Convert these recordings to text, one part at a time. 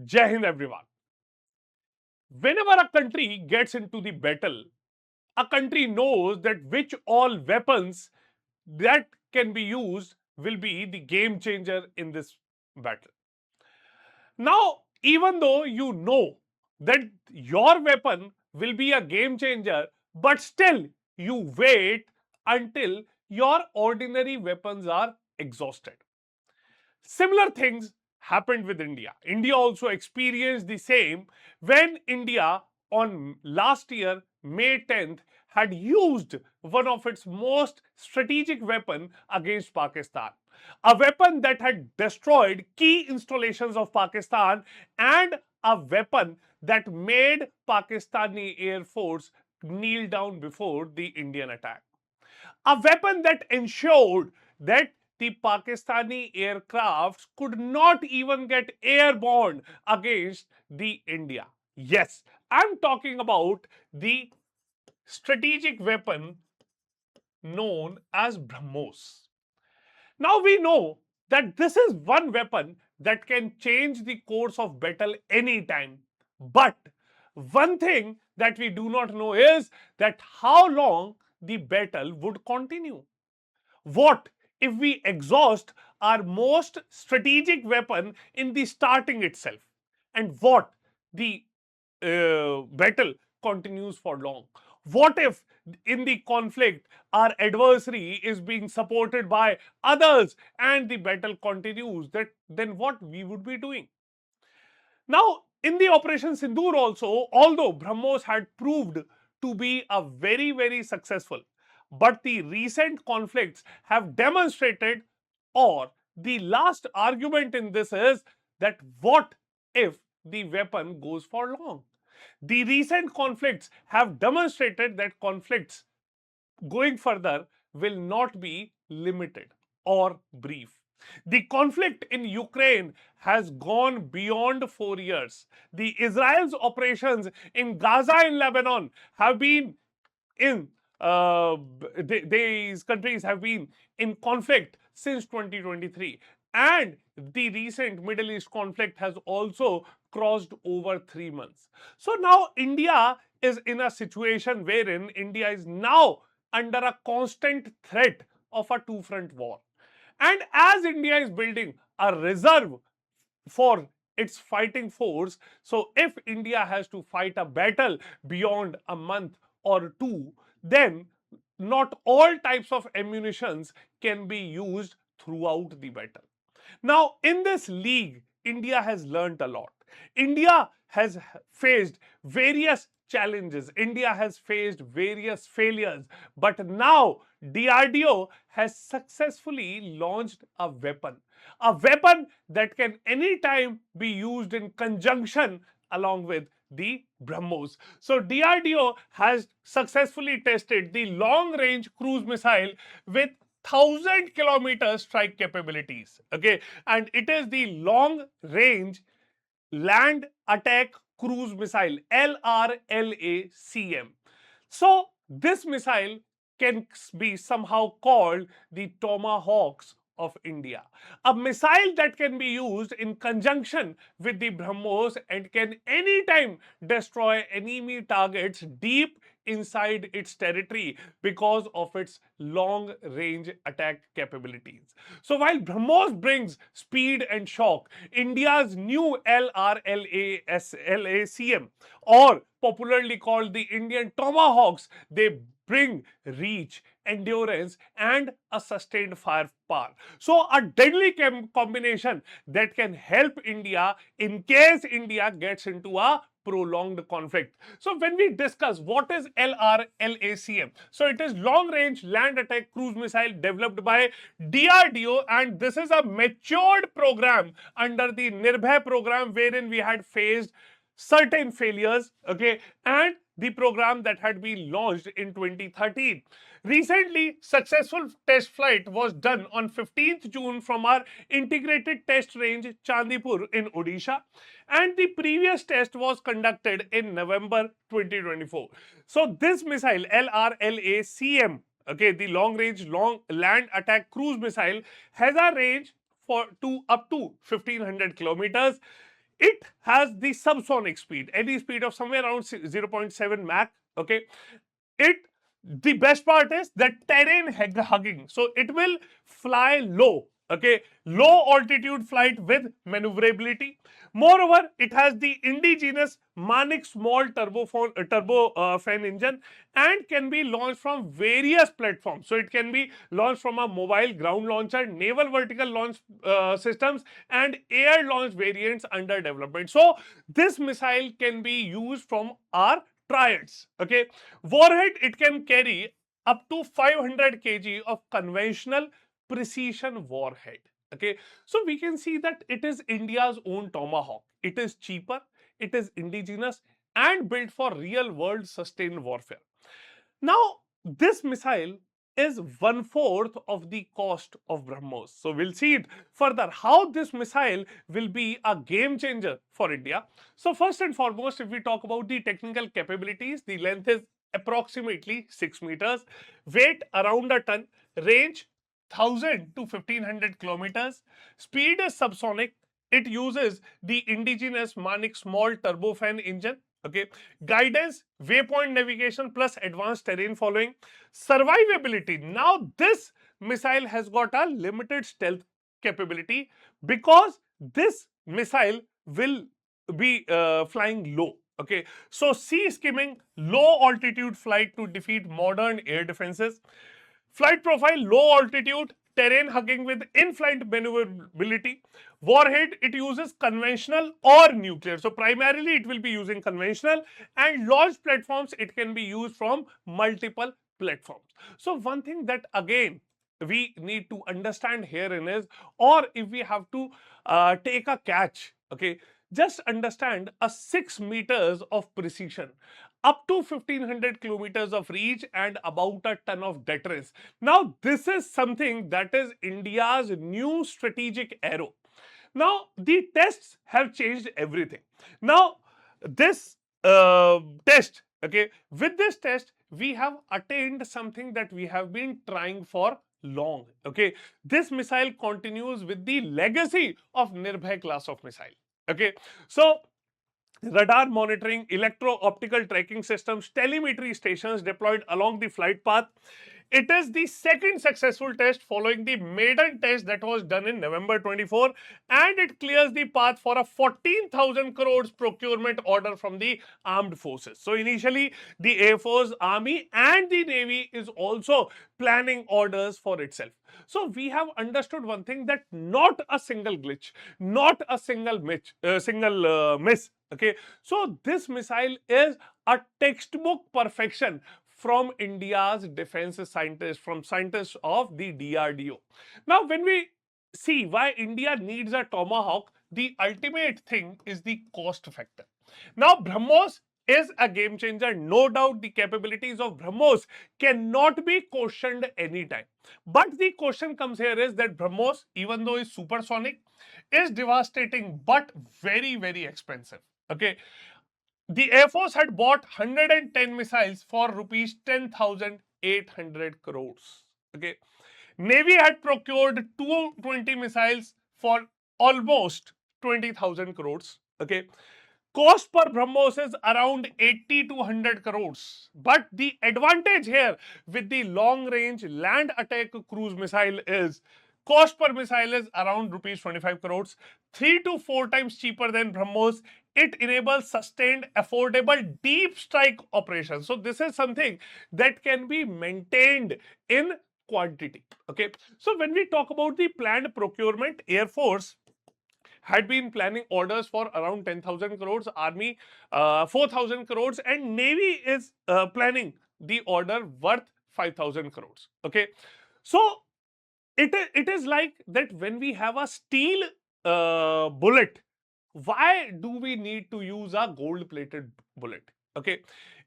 Jai Hind everyone. Whenever a country gets into the battle, a country knows that which all weapons that can be used will be the game changer in this battle. Now, even though you know that your weapon will be a game changer, but still you wait until your ordinary weapons are exhausted. Similar things happened with India. India also experienced the same when India on last year, May 10th, had used one of its most strategic weapon against Pakistan. A weapon that had destroyed key installations of Pakistan and a weapon that made Pakistani Air Force kneel down before the Indian attack. A weapon that ensured that the Pakistani aircrafts could not even get airborne against the India. Yes, I'm talking about the strategic weapon known as BrahMos. Now we know that this is one weapon that can change the course of battle anytime. But one thing that we do not know is that how long the battle would continue. What if we exhaust our most strategic weapon in the starting itself? And what the battle continues for long? What if in the conflict our adversary is being supported by others and the battle continues? Then what we would be doing? Now, in the Operation Sindoor also, although BrahMos had proved to be a very successful, but the recent conflicts have demonstrated, or the last argument in this is that what if the weapon goes for long? The recent conflicts have demonstrated that conflicts going further will not be limited or brief. The conflict in Ukraine has gone beyond 4 years. The Israel's operations in Gaza and Lebanon have been in these countries have been in conflict since 2023, and the recent Middle East conflict has also crossed over 3 months. So now India is in a situation wherein India is now under a constant threat of a two-front war. And as India is building a reserve for its fighting force, so if India has to fight a battle beyond a month or two, then not all types of ammunitions can be used throughout the battle. Now, in this league, India has learnt a lot. India has faced various challenges. India has faced various failures. But now, DRDO has successfully launched a weapon that can anytime be used in conjunction along with the BrahMos. So DRDO has successfully tested the long range cruise missile with 1,000 kilometer strike capabilities. Okay, and it is the long range land attack cruise missile, LRLACM. So this missile can be somehow called the Tomahawks of India. A missile that can be used in conjunction with the BrahMos and can anytime destroy enemy targets deep inside its territory because of its long range attack capabilities. So while BrahMos brings speed and shock, India's new LRLACM, or popularly called the Indian Tomahawks, they bring reach, endurance, and a sustained firepower. So, a deadly combination that can help India in case India gets into a prolonged conflict. So, when we discuss what is LRLACM, so it is long range land attack cruise missile developed by DRDO, and this is a matured program under the Nirbhay program wherein we had faced certain failures, okay, and the program that had been launched in 2013. Recently, successful test flight was done on 15th June from our integrated test range Chandipur in Odisha, and the previous test was conducted in November 2024. So this missile LRLACM, okay, the long range long land attack cruise missile, has a range for up to 1500 kilometers. It has the subsonic speed, any speed of somewhere around 0.7 Mach. Okay, it the best part is that terrain hugging, so it will fly low. Okay, low altitude flight with maneuverability. Moreover, it has the indigenous Manik small turbofan engine and can be launched from various platforms. So it can be launched from a mobile ground launcher, naval vertical launch systems, and air launch variants under development. So this missile can be used from our triads. Okay, warhead, it can carry up to 500 kg of conventional precision warhead. Okay, so we can see that it is India's own Tomahawk. It is cheaper, it is indigenous, and built for real world sustained warfare. Now, this missile is 1/4 of the cost of BrahMos. So we'll see it further how this missile will be a game changer for India. So first and foremost, if we talk about the technical capabilities, the length is approximately 6 meters, weight around a ton, range 1000 to 1500 kilometers, speed is subsonic. It uses the indigenous Manik small turbofan engine. Okay, guidance, waypoint navigation plus advanced terrain following, survivability. Now this missile has got a limited stealth capability because this missile will be flying low. Okay, so sea skimming, low altitude flight to defeat modern air defenses. Flight profile, low altitude, terrain hugging with in-flight maneuverability. Warhead, it uses conventional or nuclear. So primarily it will be using conventional, and launch platforms, it can be used from multiple platforms. So one thing that again we need to understand herein is, or if we have to take a catch, okay, just understand a 6 meters of precision, up to 1500 kilometers of reach, and about a ton of deterrence. Now, this is something that is India's new strategic arrow. Now, the tests have changed everything. Now, this test, okay, with this test, we have attained something that we have been trying for long. Okay, this missile continues with the legacy of Nirbhay class of missile. Okay, so radar monitoring, electro-optical tracking systems, telemetry stations deployed along the flight path. It is the second successful test following the maiden test that was done in November 24, and it clears the path for a 14,000 crores procurement order from the armed forces. So initially, the Air Force, Army, and the Navy is also planning orders for itself. So we have understood one thing, that not a single glitch, not a single miss. Okay, so this missile is a textbook perfection from India's defense scientists, from scientists of the DRDO. Now, when we see why India needs a Tomahawk, the ultimate thing is the cost factor. Now, BrahMos is a game changer. No doubt the capabilities of BrahMos cannot be questioned anytime. But the question comes here is that BrahMos, even though it's supersonic, is devastating but very, very expensive. Okay, the Air Force had bought 110 missiles for rupees 10,800 crores. Okay, Navy had procured 220 missiles for almost 20,000 crores. Okay, cost per BrahMos is around 80 to 100 crores. But the advantage here with the long range land attack cruise missile is cost per missile is around rupees 25 crores, 3 to 4 times cheaper than BrahMos. It enables sustained, affordable, deep strike operations. So this is something that can be maintained in quantity. Okay, so when we talk about the planned procurement, Air Force had been planning orders for around 10,000 crores, Army 4,000 crores, and Navy is planning the order worth 5,000 crores. Okay, so it is like that when we have a steel bullet, why do we need to use a gold plated bullet? Okay,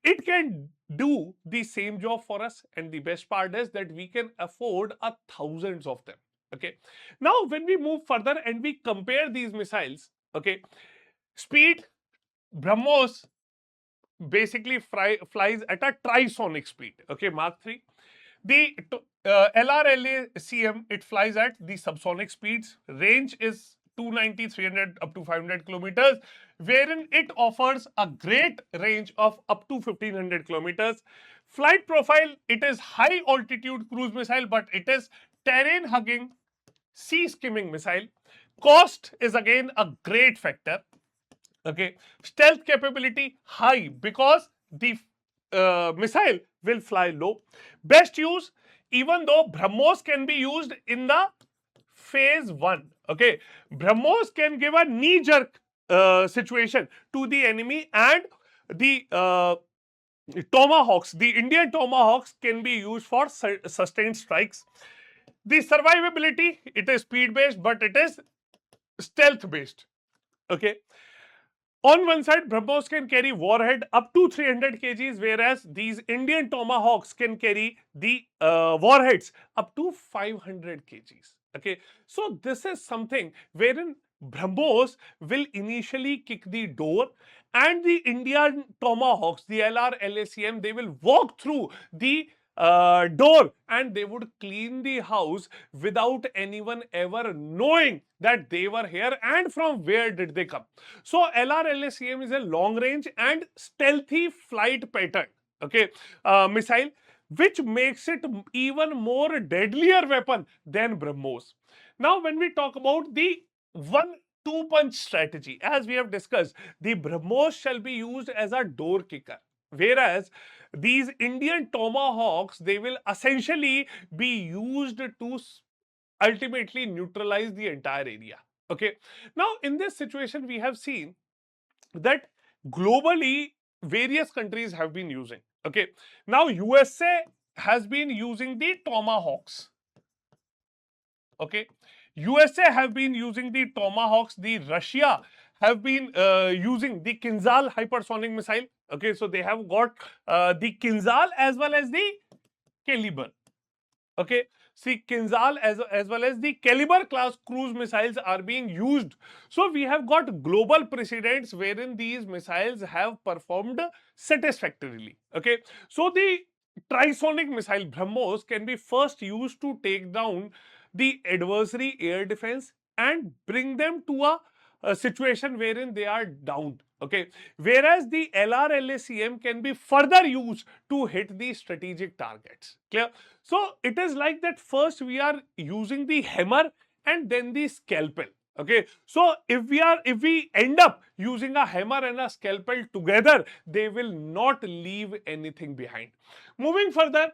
it can do the same job for us, and the best part is that we can afford a thousands of them. Okay, now when we move further and we compare these missiles, okay, speed, BrahMos basically flies at a trisonic speed, okay, Mach 3. The LRLACM, it flies at the subsonic speeds. Range is 290, 300 up to 500 kilometers, wherein it offers a great range of up to 1500 kilometers. Flight profile, it is high altitude cruise missile, but it is terrain hugging, sea skimming missile. Cost is again a great factor. Okay, stealth capability high because the missile will fly low. Best use, even though BrahMos can be used in the phase 1. Okay, BrahMos can give a knee jerk situation to the enemy, and the Tomahawks, the Indian Tomahawks, can be used for sustained strikes. The survivability, it is speed based, but it is stealth based. Okay. On one side, BrahMos can carry warhead up to 300 kgs, whereas these Indian Tomahawks can carry the warheads up to 500 kgs. Okay, so this is something wherein BrahMos will initially kick the door, and the Indian Tomahawks, the LRLACM, they will walk through the door, and they would clean the house without anyone ever knowing that they were here and from where did they come. So LRLACM is a long range and stealthy flight pattern, okay, missile, which makes it even more deadlier weapon than BrahMos. Now when we talk about the 1-2 punch strategy, as we have discussed, the BrahMos shall be used as a door kicker, whereas these Indian Tomahawks, they will essentially be used to ultimately neutralize the entire area. Okay, now in this situation we have seen that globally various countries have been using. Okay, now USA has been using the Tomahawks. Okay, USA have been using the Tomahawks. The Russia have been using the Kinzhal hypersonic missile. Okay, so they have got the Kinzhal as well as the Caliber. Okay, see, Kinzhal as well as the Caliber class cruise missiles are being used. So we have got global precedents wherein these missiles have performed satisfactorily. Okay, so the trisonic missile BrahMos can be first used to take down the adversary air defense and bring them to a situation wherein they are downed. Okay, whereas the LRLACM can be further used to hit the strategic targets. Clear? So it is like that first we are using the hammer and then the scalpel. Okay, so if we end up using a hammer and a scalpel together, they will not leave anything behind. Moving further,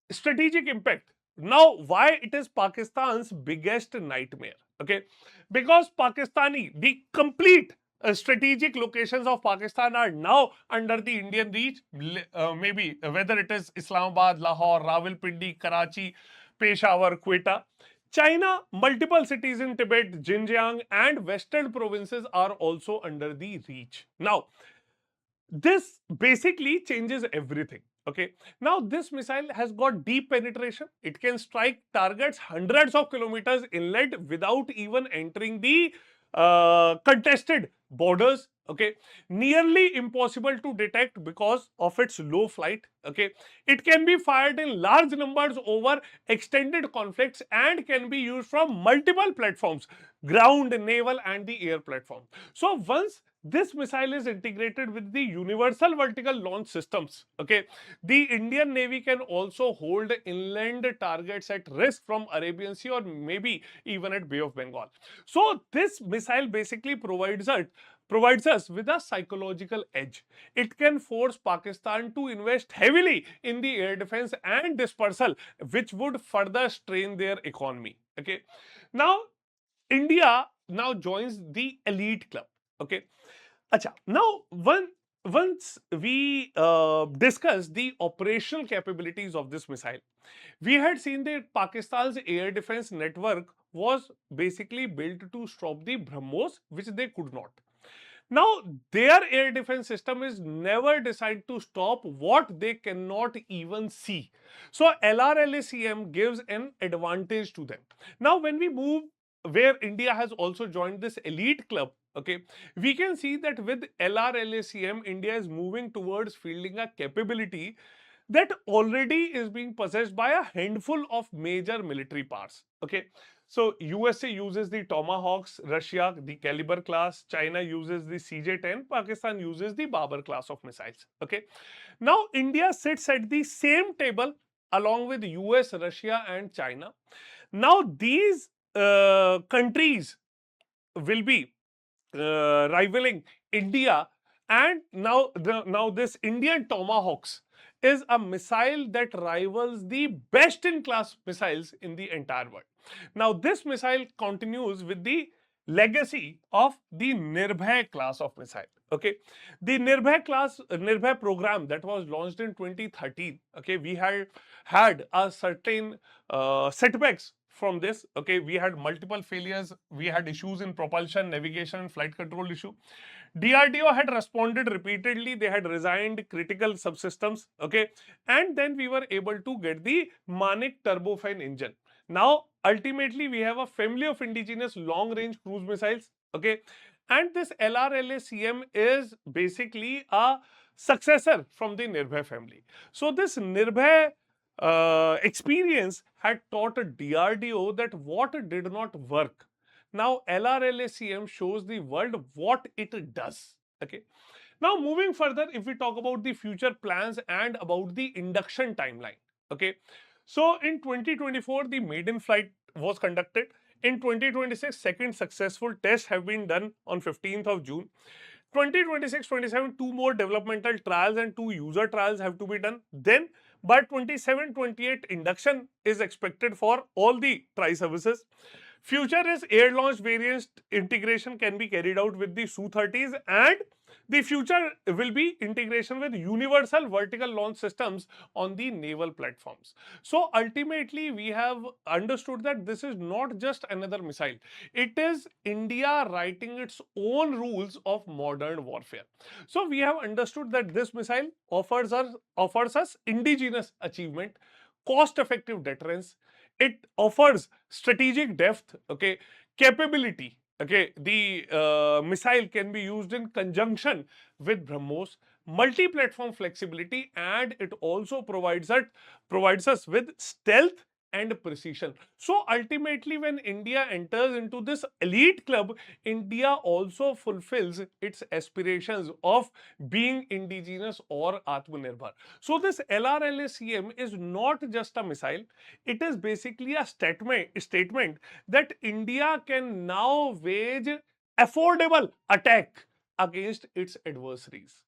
strategic impact. Now, why it is Pakistan's biggest nightmare? Okay, because the complete strategic locations of Pakistan are now under the Indian reach. Maybe whether it is Islamabad, Lahore, Rawalpindi, Karachi, Peshawar, Quetta. China, multiple cities in Tibet, Xinjiang, and western provinces are also under the reach. Now, this basically changes everything. Okay, now this missile has got deep penetration. It can strike targets hundreds of kilometers inland without even entering the contested borders. Okay, nearly impossible to detect because of its low flight. Okay, it can be fired in large numbers over extended conflicts and can be used from multiple platforms: ground, naval, and the air platform. So once this missile is integrated with the universal vertical launch systems, okay, the Indian Navy can also hold inland targets at risk from Arabian Sea or maybe even at Bay of Bengal. So this missile basically provides us with a psychological edge. It can force Pakistan to invest heavily in the air defense and dispersal, which would further strain their economy. Okay, now India now joins the elite club. Okay, Acha, now once we discuss the operational capabilities of this missile, we had seen that Pakistan's air defense network was basically built to stop the BrahMos, which they could not. Now, their air defense system is never designed to stop what they cannot even see. So, LRLACM gives an advantage to them. Now, when we move where India has also joined this elite club, okay, we can see that with LRLACM, India is moving towards fielding a capability that already is being possessed by a handful of major military powers. Okay, so USA uses the Tomahawks, Russia the Caliber class, China uses the CJ-10, Pakistan uses the Babar class of missiles. Okay, now India sits at the same table along with US, Russia and China. Now these countries will be rivaling India, and now this Indian Tomahawks is a missile that rivals the best in class missiles in the entire world. Now this missile continues with the legacy of the Nirbhay class of missile. Okay, the Nirbhay program that was launched in 2013. Okay, we had a certain setbacks from this. Okay, we had multiple failures, we had issues in propulsion, navigation and flight control issue. DRDO had responded repeatedly, they had resigned critical subsystems. Okay, and then we were able to get the Manik turbofan engine. Now ultimately we have a family of indigenous long range cruise missiles. Okay, and this LRLACM is basically a successor from the Nirbhay family. So this Nirbhay experience had taught DRDO that what did not work. Now LRLACM shows the world what it does. Okay. Now moving further, if we talk about the future plans and about the induction timeline. Okay. So in 2024, the maiden flight was conducted. In 2026, second successful tests have been done on 15th of June. 2026-27, two more developmental trials and two user trials have to be done. Then by 27-28, induction is expected for all the tri-services. Future is air-launched variant integration can be carried out with the Su-30s, and the future will be integration with universal vertical launch systems on the naval platforms. So ultimately, we have understood that this is not just another missile. It is India writing its own rules of modern warfare. So we have understood that this missile offers us indigenous achievement, cost-effective deterrence. It offers strategic depth, okay, capability. Okay, the missile can be used in conjunction with BrahMos, multi-platform flexibility, and it also provides us with stealth and precision. So ultimately, when India enters into this elite club, India also fulfills its aspirations of being indigenous or Atmanirbhar. So this LRLACM is not just a missile, it is basically a statement that India can now wage affordable attack against its adversaries.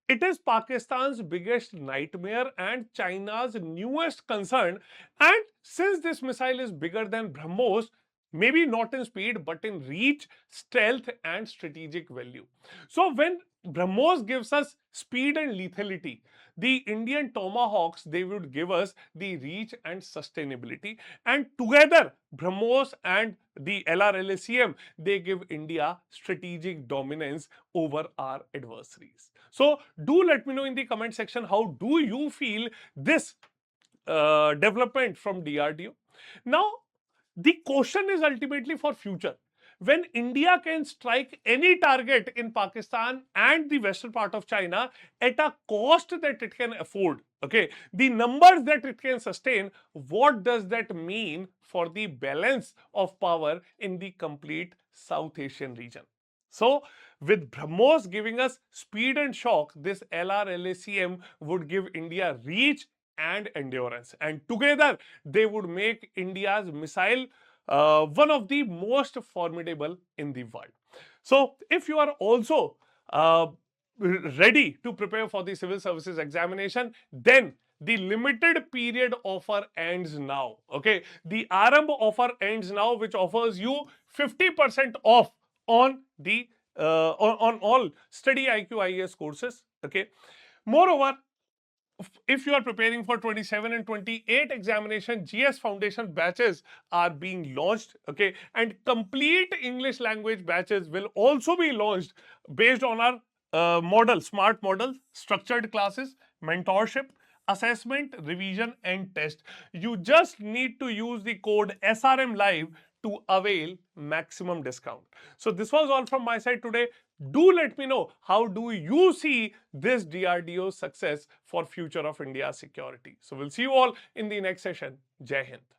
It is Pakistan's biggest nightmare and China's newest concern. And since this missile is bigger than BrahMos, maybe not in speed but in reach, stealth and strategic value. So when BrahMos gives us speed and lethality, the Indian Tomahawks, they would give us the reach and sustainability. And together, BrahMos and the LRLACM, they give India strategic dominance over our adversaries. So do let me know in the comment section, how do you feel this development from DRDO? Now, the question is ultimately for future. When India can strike any target in Pakistan and the western part of China at a cost that it can afford, okay, the numbers that it can sustain, what does that mean for the balance of power in the complete South Asian region? So, with BrahMos giving us speed and shock, this LRLACM would give India reach and endurance, and together they would make India's missile one of the most formidable in the world. So if you are also ready to prepare for the civil services examination, then the limited period offer ends now. Okay, the Arambh offer ends now, which offers you 50% off on the on all StudyIQ IAS courses. Okay, moreover, if you are preparing for 27 and 28 examination, GS Foundation batches are being launched. Okay, and complete English language batches will also be launched based on our smart model, structured classes, mentorship, assessment, revision and test. You just need to use the code SRM Live to avail maximum discount. So this was all from my side today. Do let me know, how do you see this DRDO success for future of India's security? So we'll see you all in the next session. Jai Hind.